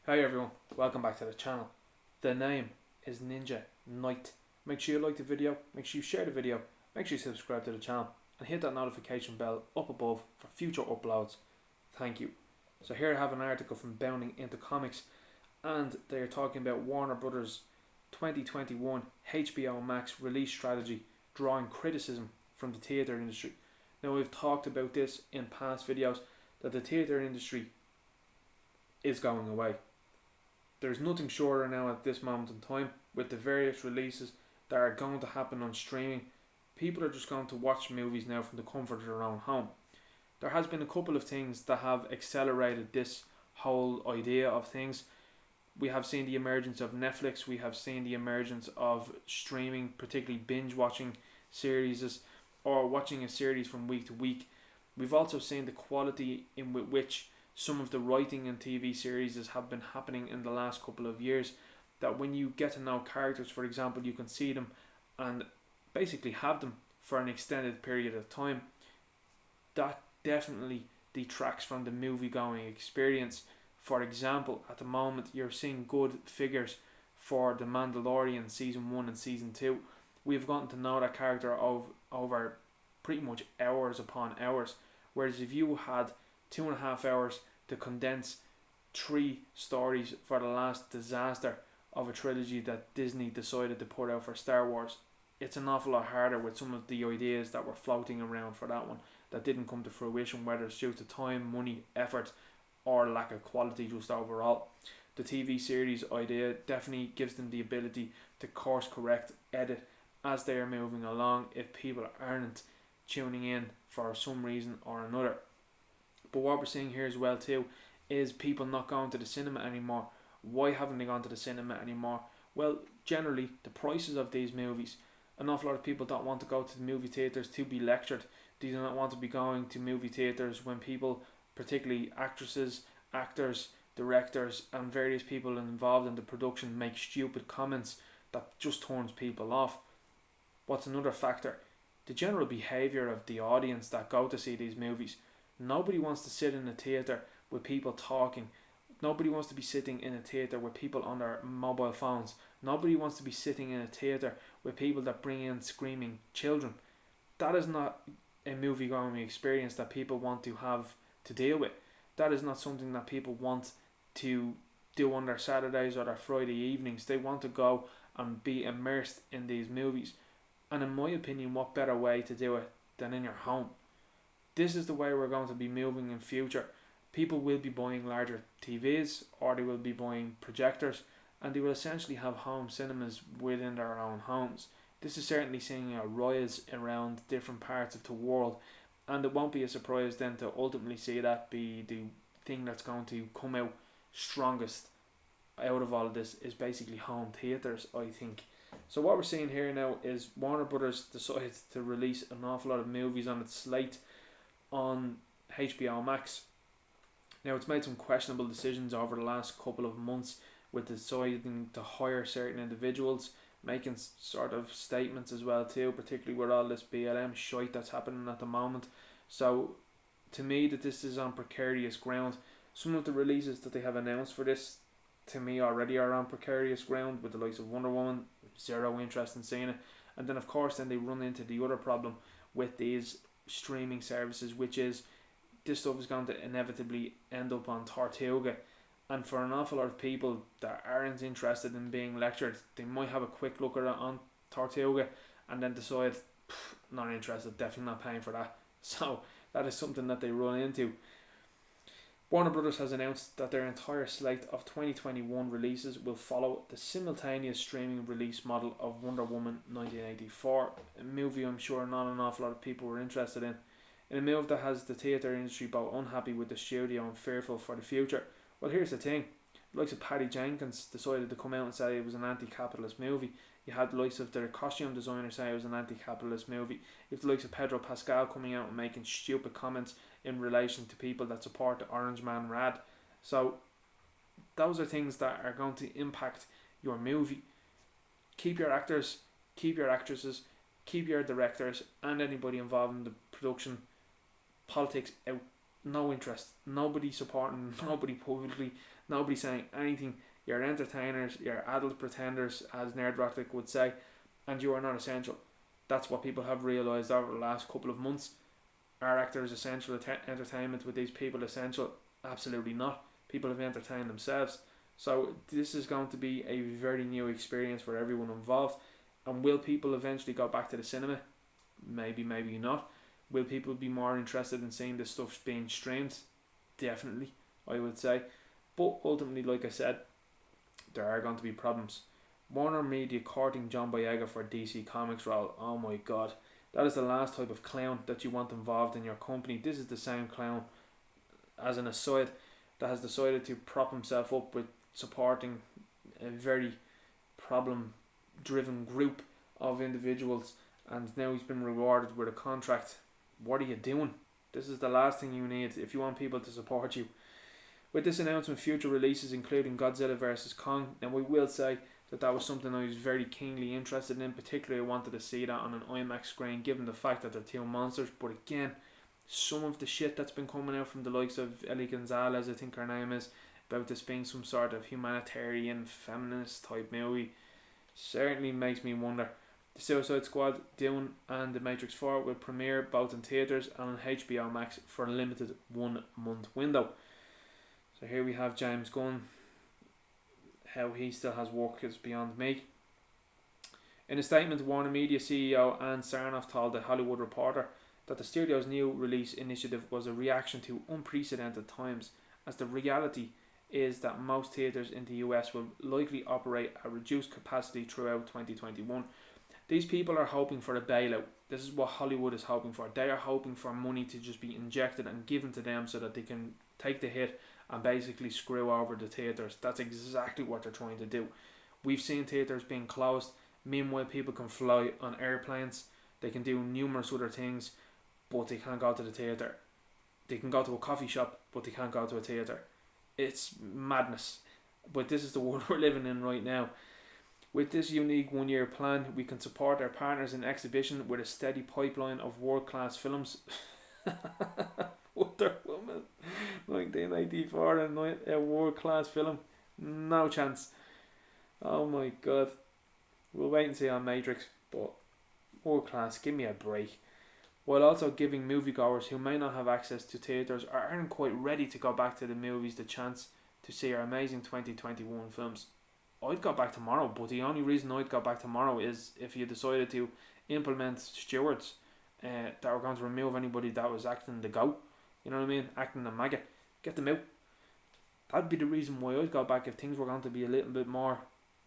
Hi everyone, welcome back to the channel. The name is Ninja Knight. Make sure you like the video, make sure you share the video, make sure you subscribe to the channel and hit that notification bell up above for future uploads. Thank you. So here I have an article from Bounding Into Comics, and they are talking about Warner Brothers 2021 HBO Max release strategy drawing criticism from the theatre industry. Now we've talked about this in past videos that the theatre industry is going away. There's nothing shorter now at this moment in time with the various releases that are going to happen on streaming. People are just going to watch movies now from the comfort of their own home. There has been a couple of things that have accelerated this whole idea of things. We have seen the emergence of Netflix, we have seen the emergence of streaming, particularly binge watching series or watching a series from week to week. We've also seen the quality in which some of the writing in TV series have been happening in the last couple of years, that when you get to know characters, for example, you can see them and basically have them for an extended period of time. That definitely detracts from the movie going experience. For example, at the moment you're seeing good figures for The Mandalorian season 1 and season 2. We've gotten to know that character over pretty much hours upon hours, whereas if you had 2.5 hours to condense 3 stories for the last disaster of a trilogy that Disney decided to put out for Star Wars, it's an awful lot harder with some of the ideas that were floating around for that one that didn't come to fruition, whether it's due to time, money, effort, or lack of quality just overall. The TV series idea definitely gives them the ability to course correct, edit as they are moving along if people aren't tuning in for some reason or another. But what we're seeing here as well too is people not going to the cinema anymore. Why haven't they gone to the cinema anymore? Well, generally the prices of these movies. An awful lot of people don't want to go to the movie theatres to be lectured. They do not want to be going to movie theatres when people, particularly actresses, actors, directors and various people involved in the production, make stupid comments that just turns people off. What's another factor? The general behaviour of the audience that go to see these movies. Nobody wants to sit in a theatre with people talking. Nobody wants to be sitting in a theatre with people on their mobile phones. Nobody wants to be sitting in a theatre with people that bring in screaming children. That is not a movie going experience that people want to have to deal with. That is not something that people want to do on their Saturdays or their Friday evenings. They want to go and be immersed in these movies. And in my opinion, what better way to do it than in your home? This is the way we're going to be moving in future. People will be buying larger TVs or they will be buying projectors, and they will essentially have home cinemas within their own homes. This is certainly seeing a rise around different parts of the world, and it won't be a surprise then to ultimately see that be the thing that's going to come out strongest out of all of this is basically home theatres, I think. So what we're seeing here now is Warner Brothers decided to release an awful lot of movies on its slate on HBO Max. Now it's made some questionable decisions over the last couple of months with deciding to hire certain individuals, making sort of statements as well too, particularly with all this BLM shite that's happening at the moment. So to me that this is on precarious ground. Some of the releases that they have announced for this to me already are on precarious ground, with the likes of Wonder Woman, zero interest in seeing it. And then of course then they run into the other problem with these streaming services, which is this stuff is going to inevitably end up on Tortuga, and for an awful lot of people that aren't interested in being lectured, they might have a quick look at it on Tortuga and then decide not interested, definitely not paying for that. So that is something that they run into. Warner Brothers has announced that their entire slate of 2021 releases will follow the simultaneous streaming release model of Wonder Woman 1984, a movie I'm sure not an awful lot of people were interested in a move that has the theatre industry both unhappy with the studio and fearful for the future. Well, here's the thing. The likes of Patty Jenkins decided to come out and say it was an anti-capitalist movie. You had the likes of their costume designer say it was an anti-capitalist movie. You have the likes of Pedro Pascal coming out and making stupid comments in relation to people that support the Orange Man Rad. So those are things that are going to impact your movie. Keep your actors, keep your actresses, keep your directors and anybody involved in the production politics out. No interest. Nobody supporting, nobody publicly, nobody saying anything. You're entertainers, you're adult pretenders, as Nerdrotic would say, and you are not essential. That's what people have realised over the last couple of months. Are actors essential entertainment with these people essential? Absolutely not. People have entertained themselves. So this is going to be a very new experience for everyone involved. And will people eventually go back to the cinema? Maybe, maybe not. Will people be more interested in seeing this stuff being streamed? Definitely, I would say. But ultimately, like I said, there are going to be problems. Warner Media courting John Boyega for DC Comics role. Oh my god. That is the last type of clown that you want involved in your company. This is the same clown, as an aside, that has decided to prop himself up with supporting a very problem driven group of individuals, and now he's been rewarded with a contract. What are you doing? This is the last thing you need if you want people to support you. With this announcement, future releases including Godzilla vs. Kong, and we will say that was something I was very keenly interested in. Particularly, I wanted to see that on an IMAX screen, given the fact that they're two monsters. But again, some of the shit that's been coming out from the likes of Ellie Gonzalez, I think her name is, about this being some sort of humanitarian, feminist type movie, certainly makes me wonder. The Suicide Squad, Dune and The Matrix 4 will premiere both in theaters and on HBO Max for a limited 1 month window. So here we have James Gunn. How he still has work is beyond me. In a statement, Warner Media CEO Ann Sarnoff told The Hollywood Reporter that the studio's new release initiative was a reaction to unprecedented times, as the reality is that most theatres in the US will likely operate at reduced capacity throughout 2021. These people are hoping for a bailout. This is what Hollywood is hoping for. They are hoping for money to just be injected and given to them so that they can take the hit and basically screw over the theatres. That's exactly what they're trying to do. We've seen theatres being closed. Meanwhile, people can fly on airplanes. They can do numerous other things, but they can't go to the theatre. They can go to a coffee shop, but they can't go to a theatre. It's madness. But this is the world we're living in right now. With this unique one-year plan, we can support our partners in exhibition with a steady pipeline of world-class films. Wonder Woman 1984, a world-class film. No chance. Oh my god. We'll wait and see on Matrix, but world-class, give me a break. While also giving moviegoers who may not have access to theatres or aren't quite ready to go back to the movies the chance to see our amazing 2021 films. I'd go back tomorrow, but the only reason I'd go back tomorrow is if you decided to implement stewards that were going to remove anybody that was acting the goat. You know what I mean? Acting the maggot. Get them out. That'd be the reason why I'd go back if things were going to be a little bit more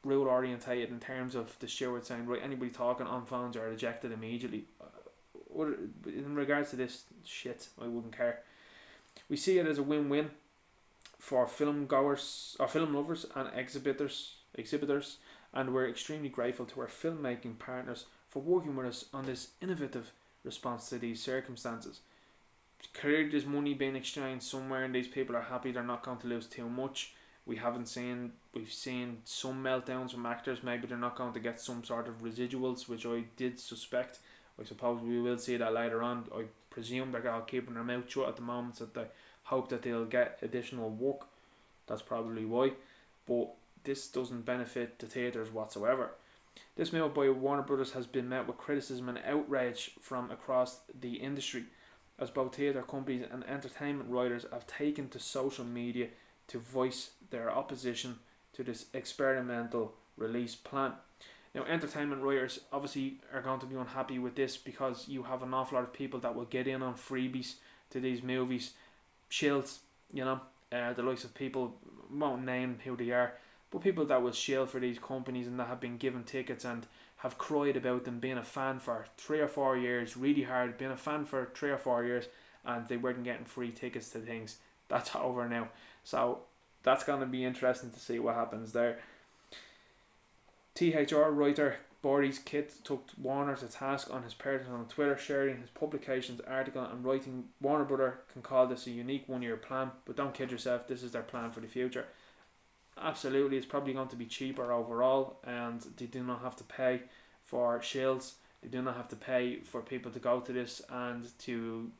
rule orientated in terms of the steward saying, right, anybody talking on phones are ejected immediately. In regards to this shit, I wouldn't care. We see it as a win-win for film goers or film lovers and exhibitors, and we're extremely grateful to our filmmaking partners for working with us on this innovative response to these circumstances. Clearly there's money being exchanged somewhere and these people are happy they're not going to lose too much. We've seen some meltdowns from actors. Maybe they're not going to get some sort of residuals, which I did suspect. I suppose we will see that later on. I presume they're all keeping their mouth shut at the moment, so they hope that they'll get additional work. That's probably why. But this doesn't benefit the theatres whatsoever. This move by Warner Brothers has been met with criticism and outrage from across the industry, as both theatre companies and entertainment writers have taken to social media to voice their opposition to this experimental release plan. Now, entertainment writers obviously are going to be unhappy with this because you have an awful lot of people that will get in on freebies to these movies, shills, the likes of people, won't name who they are, but people that will shill for these companies and that have been given tickets and have cried about them being a fan for 3 or 4 years, really hard, being a fan for 3 or 4 years, and they weren't getting free tickets to things. That's over now. So that's going to be interesting to see what happens there. THR writer Boris Kitt took Warner to task on his personal Twitter, sharing his publication's article and writing, Warner Brother can call this a unique one-year plan, but don't kid yourself, this is their plan for the future. Absolutely, it's probably going to be cheaper overall, and they do not have to pay for shills. They do not have to pay for people to go to this and to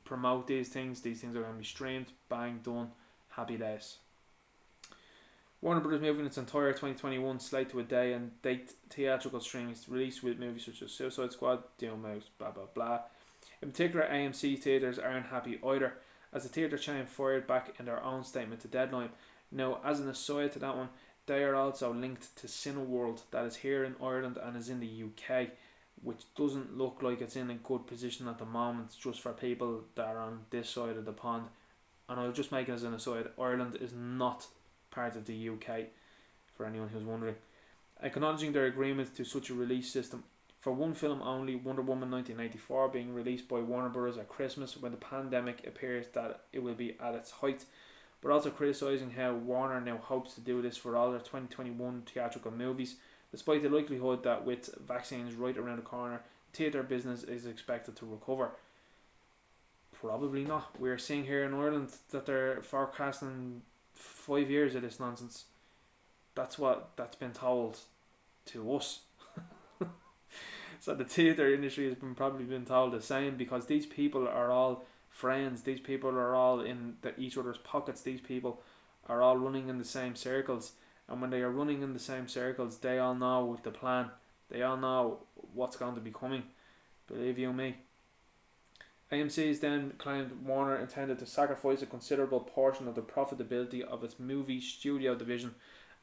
promote these things. These things are going to be streamed, bang, done, happy days. Warner Brothers moving its entire 2021 slate to a day and date theatrical screenings to release with movies such as Suicide Squad, Doom Mouse, blah blah blah. In particular, AMC Theaters aren't happy either, as the theatre chain fired back in their own statement to Deadline. Now, as an aside to that one, they are also linked to Cineworld, that is here in Ireland and is in the UK, which doesn't look like it's in a good position at the moment, just for people that are on this side of the pond. And I'll just make it as an aside, Ireland is not part of the UK, for anyone who's wondering. Acknowledging their agreement to such a release system, for one film only, Wonder Woman 1984 being released by Warner Bros. At Christmas when the pandemic appears that it will be at its height, but also criticising how Warner now hopes to do this for all their 2021 theatrical movies, despite the likelihood that with vaccines right around the corner, theatre business is expected to recover. Probably not. We're seeing here in Ireland that they're forecasting 5 years of this nonsense. That's been told to us. So the theatre industry has probably been told the same, because these people are all friends. These people are all in each other's pockets. These people are all running in the same circles. And when they are running in the same circles, they all know the plan. They all know what's going to be coming. Believe you me. AMC's then claimed Warner intended to sacrifice a considerable portion of the profitability of its movie studio division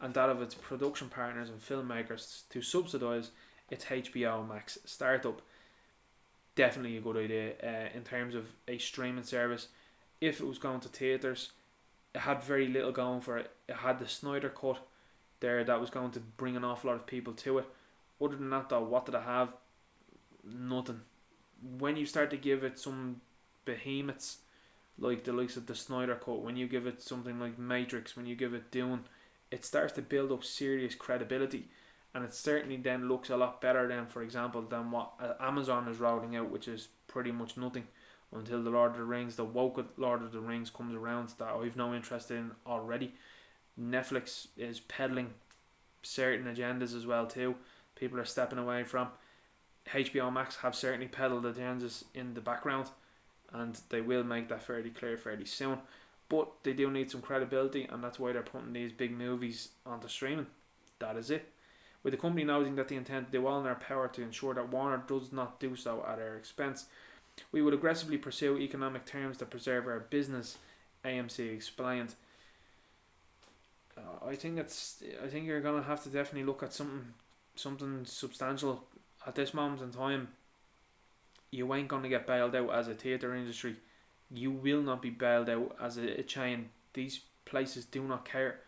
and that of its production partners and filmmakers to subsidise its HBO MAX startup. Definitely a good idea in terms of a streaming service. If it was going to theatres, it had very little going for it. It had the Snyder Cut there that was going to bring an awful lot of people to it. Other than that though, what did it have? Nothing. When you start to give it some behemoths like the likes of the Snyder Cut, when you give it something like Matrix, when you give it Dune, it starts to build up serious credibility, and it certainly then looks a lot better than, for example, than what Amazon is rolling out, which is pretty much nothing until the Lord of the Rings, the woke Lord of the Rings comes around, that I've no interest in already. Netflix is peddling certain agendas as well too, people are stepping away from. HBO Max have certainly peddled agendas in the background, and they will make that fairly clear fairly soon. But they do need some credibility, and that's why they're putting these big movies onto streaming. That is it. With the company noting that they intend to do all in their power to ensure that Warner does not do so at our expense. We would aggressively pursue economic terms that preserve our business, AMC explained. I think you're gonna have to definitely look at something substantial. At this moment in time, you ain't going to get bailed out as a theatre industry. You will not be bailed out as a chain. These places do not care.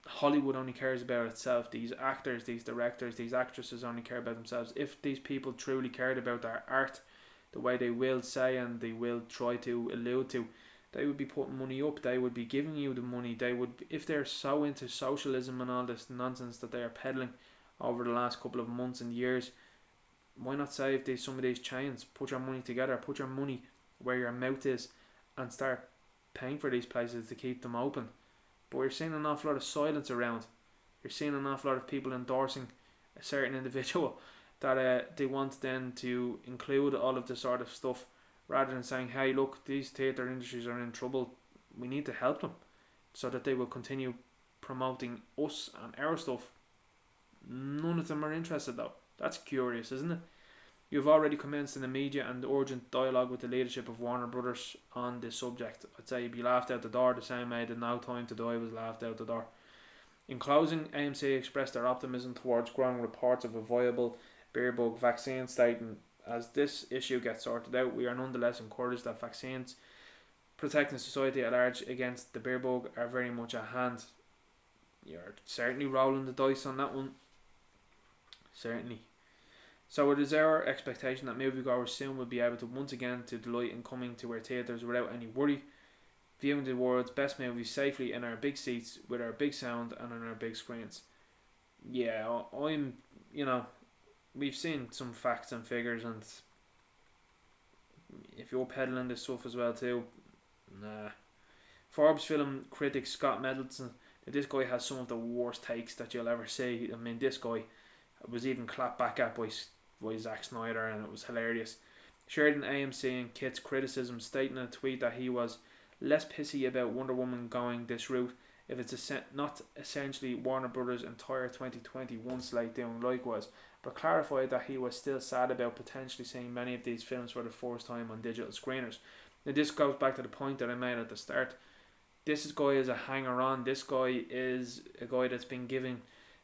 Hollywood only cares about itself. These actors, these directors, these actresses only care about themselves. If these people truly cared about their art, the way they will say and they will try to allude to, they would be putting money up. They would be giving you the money. They would, if they're so into socialism and all this nonsense that they are peddling over the last couple of months and years, why not save some of these chains? Put your money together, put your money where your mouth is, and start paying for these places to keep them open. But we're seeing an awful lot of silence around. You're seeing an awful lot of people endorsing a certain individual that they want then to include all of this sort of stuff, rather than saying, hey look, these theatre industries are in trouble, we need to help them, so that they will continue promoting us and our stuff. None of them are interested though. That's curious, isn't it? You've already commenced an immediate and urgent dialogue with the leadership of Warner Brothers on this subject. I'd say you'd be laughed out the door the same way that No Time to Die was laughed out the door. In closing, AMC expressed their optimism towards growing reports of a viable beer bug vaccine, stating, as this issue gets sorted out, we are nonetheless encouraged that vaccines protecting society at large against the beer bug are very much at hand. You're certainly rolling the dice on that one. Certainly. So it is our expectation that moviegoers soon will be able to once again to delight in coming to our theatres without any worry, viewing the world's best movies safely in our big seats with our big sound and on our big screens. Yeah, we've seen some facts and figures, and if you're peddling this stuff as well too, nah. Forbes film critic Scott Mendelson, this guy has some of the worst takes that you'll ever see. I mean, this guy was even clapped back at by Zack Snyder, and it was hilarious. shared an AMC and Kit's criticism, stating in a tweet that he was less pissy about Wonder Woman going this route if it's not essentially Warner Brothers' entire 2021 slate doing likewise, but clarified that he was still sad about potentially seeing many of these films for the first time on digital screeners. Now this goes back to the point that I made at the start. This guy is a hanger-on. This guy is a guy that's been giving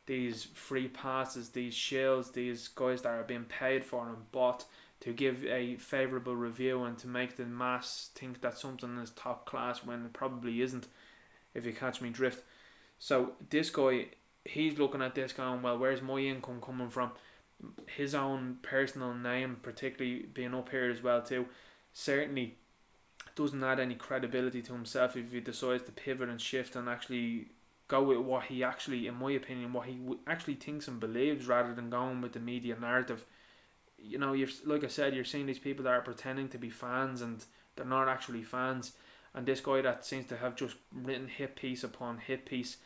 these free passes, these shills, these guys that are being paid for and bought to give a favourable review and to make the mass think that something is top class when it probably isn't, if you catch me drift. So this guy, he's looking at this going, well, where's my income coming from? His own personal name particularly being up here as well too, certainly doesn't add any credibility to himself if he decides to pivot and shift and actually go with what he actually, in my opinion, what he actually thinks and believes, rather than going with the media narrative. You know, like I said, you're seeing these people that are pretending to be fans and they're not actually fans. And this guy that seems to have just written hit piece upon hit piece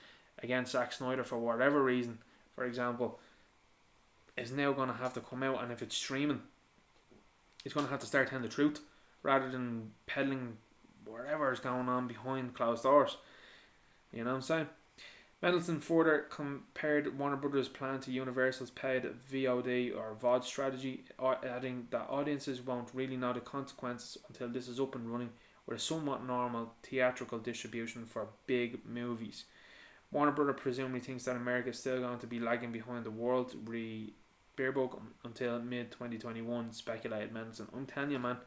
against Zack Snyder for whatever reason, for example, is now going to have to come out, and if it's streaming, he's going to have to start telling the truth rather than peddling whatever is going on behind closed doors. You know what I'm saying? Mendelson further compared Warner Brothers' plan to Universal's paid VOD or VOD strategy, adding that audiences won't really know the consequences until this is up and running with a somewhat normal theatrical distribution for big movies. Warner Brothers presumably thinks that America is still going to be lagging behind the world beer book until mid-2021, speculated Mendelson. I'm telling you, man,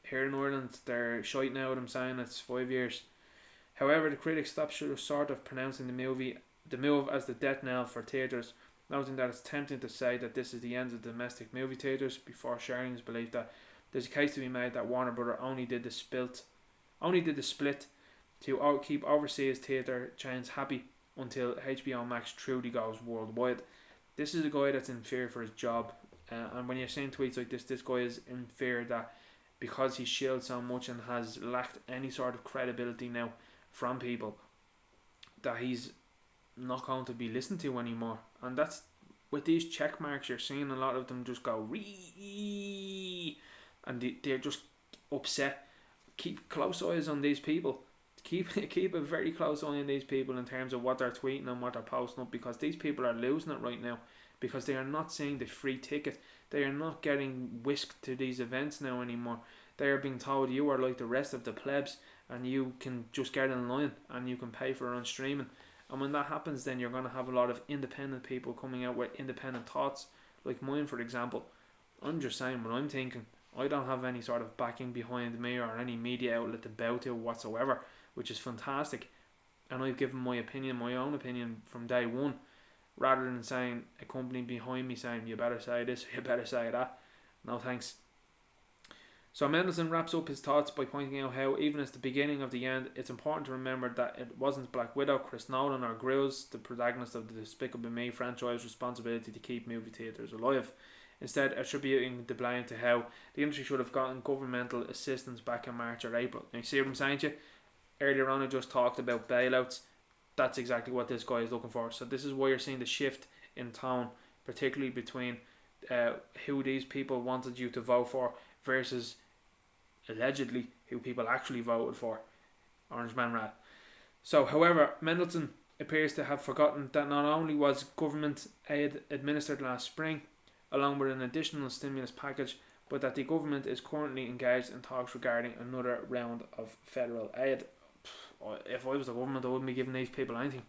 here in Ireland, they're shite now. I'm saying it's 5 years. However, the critics stopped short of pronouncing the move as the death knell for theatres, noting that it's tempting to say that this is the end of domestic movie theatres, before sharing his belief that there's a case to be made that Warner Brothers only did the split to keep overseas theatre chains happy until HBO Max truly goes worldwide. This is a guy that's in fear for his job, and when you're seeing tweets like this guy is in fear that because he's shielded so much and has lacked any sort of credibility now from people, that he's not going to be listened to anymore. And that's with these check marks, you're seeing a lot of them just go ree, and they're just upset. Keep close eyes on these people. Keep a very close eye on these people in terms of what they're tweeting and what they're posting up, because these people are losing it right now because they are not seeing the free ticket. They are not getting whisked to these events now anymore. They are being told you are like the rest of the plebs and you can just get in line and you can pay for it on streaming. And when that happens, then you're going to have a lot of independent people coming out with independent thoughts, like mine, for example. I'm just saying what I'm thinking. I don't have any sort of backing behind me or any media outlet to bow to whatsoever, which is fantastic. And I've given my opinion, my own opinion, from day one, rather than saying a company behind me saying you better say this, you better say that. No thanks. So Mendelson wraps up his thoughts by pointing out how, even as the beginning of the end, it's important to remember that it wasn't Black Widow, Chris Nolan or Grills, the protagonist of the Despicable Me franchise, responsibility to keep movie theatres alive. Instead, attributing the blame to how the industry should have gotten governmental assistance back in March or April. Now, you see what I'm saying to you? Earlier on I just talked about bailouts. That's exactly what this guy is looking for. So this is why you're seeing the shift in tone, particularly between who these people wanted you to vote for versus allegedly who people actually voted for. Orange Man Rat. So, however, Mendelson appears to have forgotten that not only was government aid administered last spring, along with an additional stimulus package, but that the government is currently engaged in talks regarding another round of federal aid. If I was the government, I wouldn't be giving these people anything.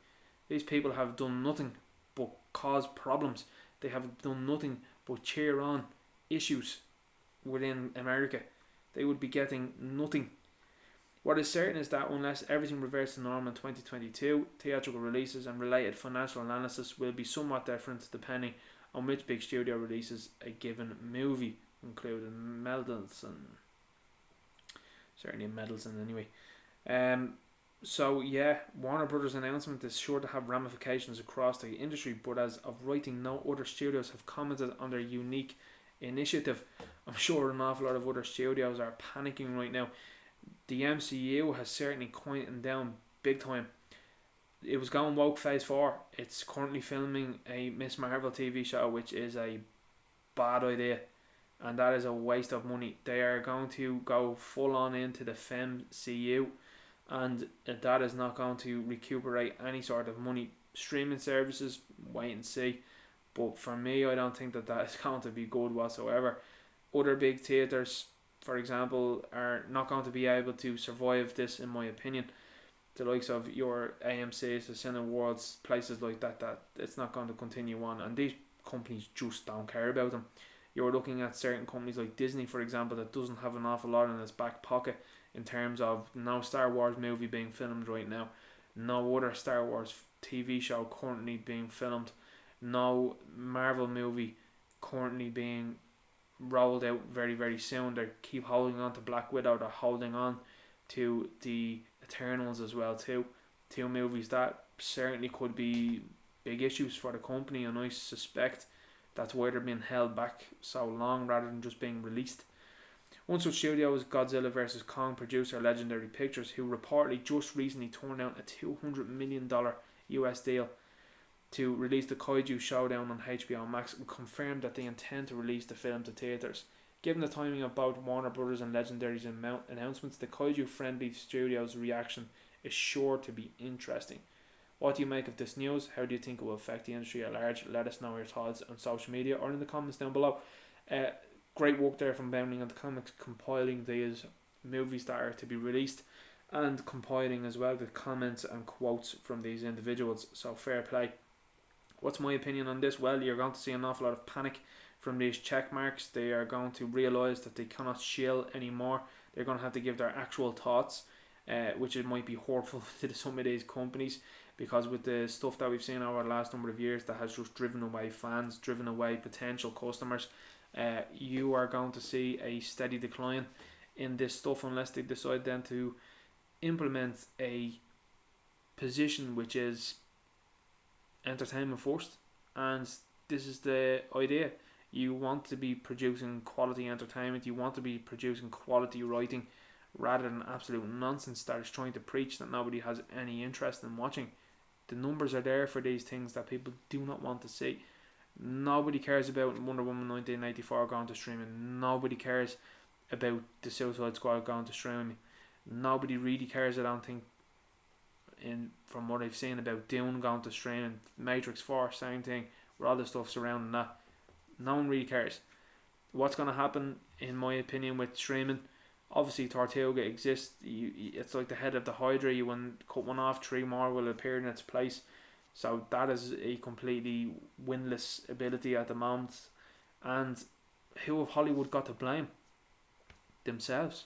These people have done nothing but cause problems. They have done nothing but cheer on issues within America. They would be getting nothing. What is certain is that unless everything reverts to normal in 2022, theatrical releases and related financial analysis will be somewhat different depending on which big studio releases a given movie, including Mendelson. Certainly Mendelson anyway. So yeah, Warner Brothers' announcement is sure to have ramifications across the industry, but as of writing, no other studios have commented on their unique initiative. I'm sure an awful lot of other studios are panicking right now. The MCU has certainly quieted down big time. It was going woke phase 4. It's currently filming a Miss Marvel TV show, which is a bad idea. and that is a waste of money. They are going to go full on into the FemCU, and that is not going to recuperate any sort of money. Streaming services, wait and see. But for me, I don't think that is going to be good whatsoever. Other big theatres, for example, are not going to be able to survive this, in my opinion. The likes of your AMCs, the Cineworlds, places like that, that it's not going to continue on, and these companies just don't care about them. You're looking at certain companies like Disney, for example, that doesn't have an awful lot in its back pocket in terms of no Star Wars movie being filmed right now, no other Star Wars TV show currently being filmed, no Marvel movie currently being rolled out very, very soon. They keep holding on to Black Widow, they're holding on to the Eternals as well too. Two movies that certainly could be big issues for the company, and I suspect that's why they're being held back so long rather than just being released. One such studio is Godzilla vs. Kong producer Legendary Pictures, who reportedly just recently turned down a $200 million US deal to release the Kaiju Showdown on HBO Max, and confirmed that they intend to release the film to theatres. Given the timing of both Warner Brothers and Legendary's announcements, the Kaiju-friendly studio's reaction is sure to be interesting. What do you make of this news? How do you think it will affect the industry at large? Let us know your thoughts on social media or in the comments down below. Great work there from Bounding on the Comics, compiling these movies that are to be released and compiling as well the comments and quotes from these individuals. So fair play. What's my opinion on this? Well, you're going to see an awful lot of panic from these check marks. They are going to realise that they cannot shill anymore. They're going to have to give their actual thoughts, which it might be hurtful to some of these companies, because with the stuff that we've seen over the last number of years that has just driven away fans, driven away potential customers, you are going to see a steady decline in this stuff unless they decide then to implement a position which is entertainment first. And this is the idea. You want to be producing quality entertainment, you want to be producing quality writing, rather than absolute nonsense that is trying to preach that nobody has any interest in watching. The numbers are there for these things that people do not want to see. Nobody cares about Wonder Woman 1984 going to streaming. Nobody cares about the Suicide Squad going to streaming. Nobody really cares, I don't think, from what I've seen, about Dune going to streaming. Matrix 4, same thing, with all the stuff surrounding that. No one really cares. What's going to happen, in my opinion, with streaming? Obviously, Tortuga exists. It's like the head of the Hydra. You want cut one off, 3 more will appear in its place. So that is a completely winless ability at the moment. And who have Hollywood got to blame? Themselves.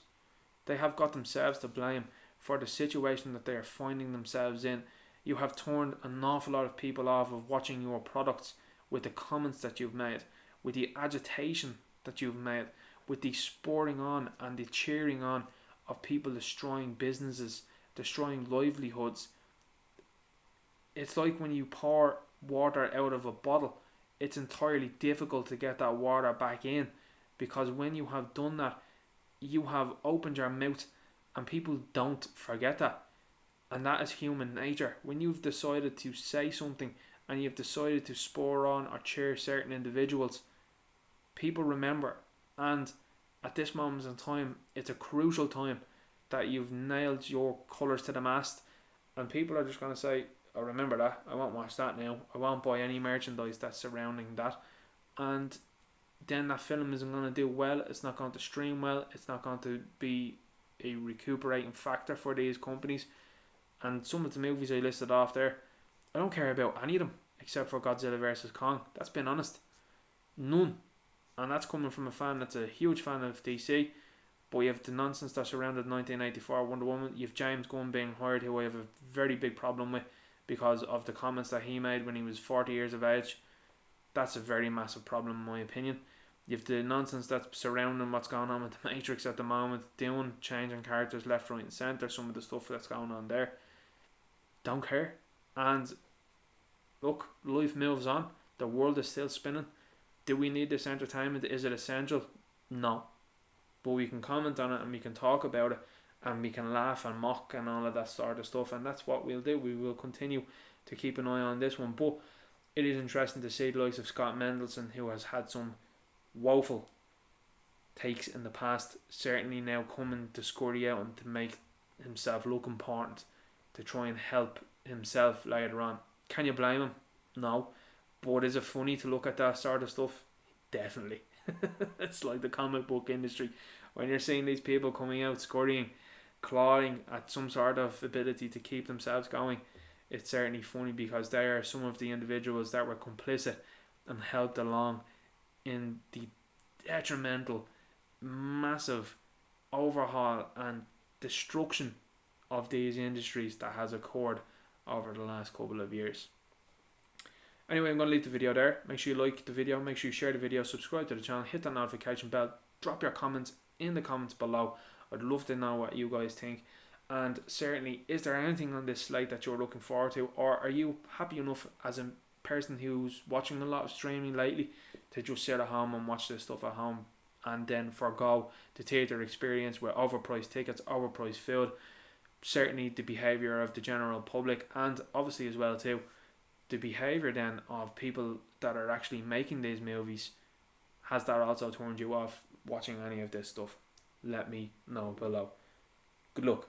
They have got themselves to blame for the situation that they are finding themselves in. You have turned an awful lot of people off of watching your products with the comments that you've made, with the agitation that you've made, with the spurring on and the cheering on of people destroying businesses, destroying livelihoods. It's like when you pour water out of a bottle, it's entirely difficult to get that water back in, because when you have done that, you have opened your mouth, and people don't forget that. And that is human nature. When you've decided to say something and you've decided to spur on or cheer certain individuals, people remember. And at this moment in time, it's a crucial time that you've nailed your colours to the mast, and people are just going to say, I remember that, I won't watch that now, I won't buy any merchandise that's surrounding that. And then that film isn't going to do well, it's not going to stream well, it's not going to be a recuperating factor for these companies. And some of the movies I listed off there, I don't care about any of them except for Godzilla vs. Kong. That's being honest. None. And that's coming from a fan that's a huge fan of DC. But you have the nonsense that surrounded 1984 Wonder Woman. You have James Gunn being hired, who I have a very big problem with because of the comments that he made when he was 40 years of age. That's a very massive problem in my opinion. You have the nonsense that's surrounding what's going on with the Matrix at the moment, Dune, changing characters left, right and centre, some of the stuff that's going on there. Don't care. And look, life moves on. The world is still spinning. Do we need this entertainment? Is it essential? No. But we can comment on it and we can talk about it and we can laugh and mock and all of that sort of stuff, and that's what we'll do. We will continue to keep an eye on this one. But it is interesting to see the likes of Scott Mendelson, who has had some woeful takes in the past, certainly now coming to scurry out and to make himself look important, to try and help himself later on. Can you blame him? No. But is it funny to look at that sort of stuff? Definitely. It's like the comic book industry. When you're seeing these people coming out scurrying, clawing at some sort of ability to keep themselves going, it's certainly funny, because they are some of the individuals that were complicit and helped along in the detrimental, massive overhaul and destruction of these industries that has occurred over the last couple of years. Anyway, I'm going to leave the video there. Make sure you like the video, make sure you share the video, subscribe to the channel, hit that notification bell, drop your comments in the comments below. I'd love to know what you guys think. And certainly, is there anything on this slate that you're looking forward to, or are you happy enough as a person who's watching a lot of streaming lately to just sit at home and watch this stuff at home, and then forgo the theatre experience with overpriced tickets, overpriced food, certainly the behaviour of the general public, and obviously as well too the behaviour then of people that are actually making these movies? Has that also turned you off watching any of this stuff? Let me know below. Good luck.